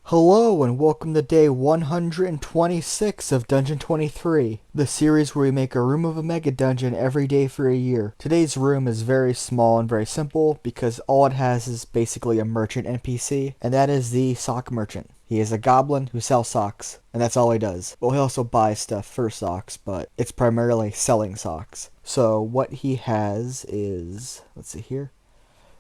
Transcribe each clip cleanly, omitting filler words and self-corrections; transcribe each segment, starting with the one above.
Hello and welcome to day 126 of Dungeon 23, the series where we make a room of a mega dungeon every day for a year. Today's room is very small and very simple because all it has is basically a merchant NPC, and that is the sock merchant. He is a goblin who sells socks, and that's all he does. Well, he also buys stuff for socks, but it's primarily selling socks. So what he has is, let's see here.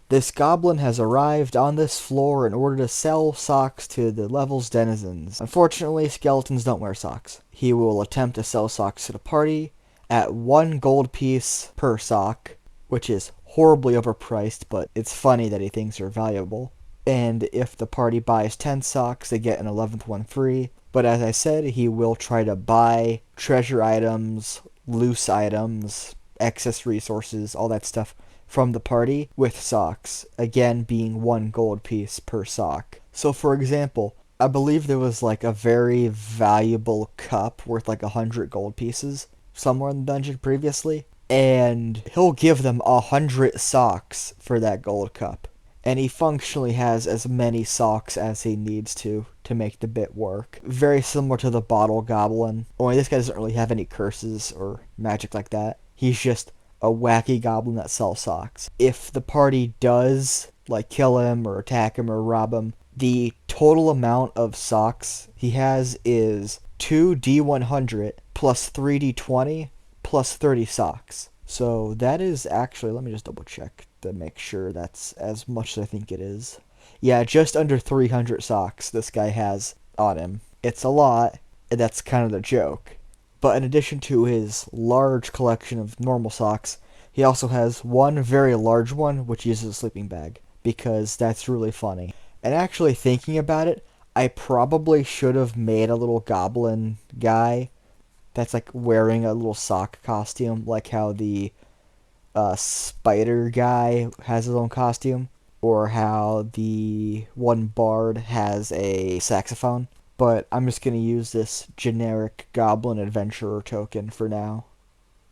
This goblin has arrived on this floor in order to sell socks to the level's denizens. Unfortunately, skeletons don't wear socks. He will attempt to sell socks to the party at 1 gold piece per sock, which is horribly overpriced, but it's funny that he thinks they're valuable. And if the party buys 10 socks, they get an 11th one free. But as I said, he will try to buy treasure items, loose items, excess resources, all that stuff from the party with socks, again being 1 gold piece per sock. So for example, I believe there was like a very valuable cup worth like 100 gold pieces somewhere in the dungeon previously, and he'll give them 100 socks for that gold cup. And he functionally has as many socks as he needs to make the bit work. Very similar to the bottle goblin, only this guy doesn't really have any curses or magic like that. He's just a wacky goblin that sells socks. If the party does like kill him or attack him or rob him, the total amount of socks he has is 2d100 plus 3d20 plus 30 socks. So that is actually, let me just double check to make sure that's as much as I think it is. Yeah, just under 300 socks this guy has on him. It's a lot, and that's kind of the joke. But in addition to his large collection of normal socks, he also has one very large one, which uses a sleeping bag, because that's really funny. And actually thinking about it, I probably should have made a little goblin guy that's like wearing a little sock costume, like how the spider guy has his own costume, or how the one bard has a saxophone. But I'm just going to use this generic goblin adventurer token for now.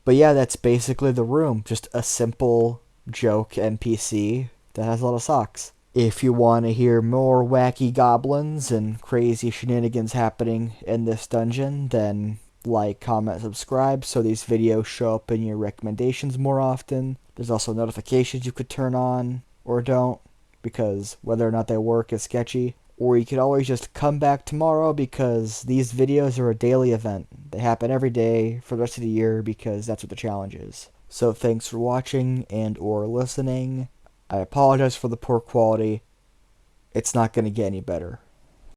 But yeah, that's basically the room. Just a simple joke NPC that has a lot of socks. If you want to hear more wacky goblins and crazy shenanigans happening in this dungeon, then like, comment, subscribe so these videos show up in your recommendations more often. There's also notifications you could turn on or don't, because whether or not they work is sketchy. Or you could always just come back tomorrow because these videos are a daily event. They happen every day for the rest of the year because that's what the challenge is. So thanks for watching and or listening. I apologize for the poor quality. It's not going to get any better.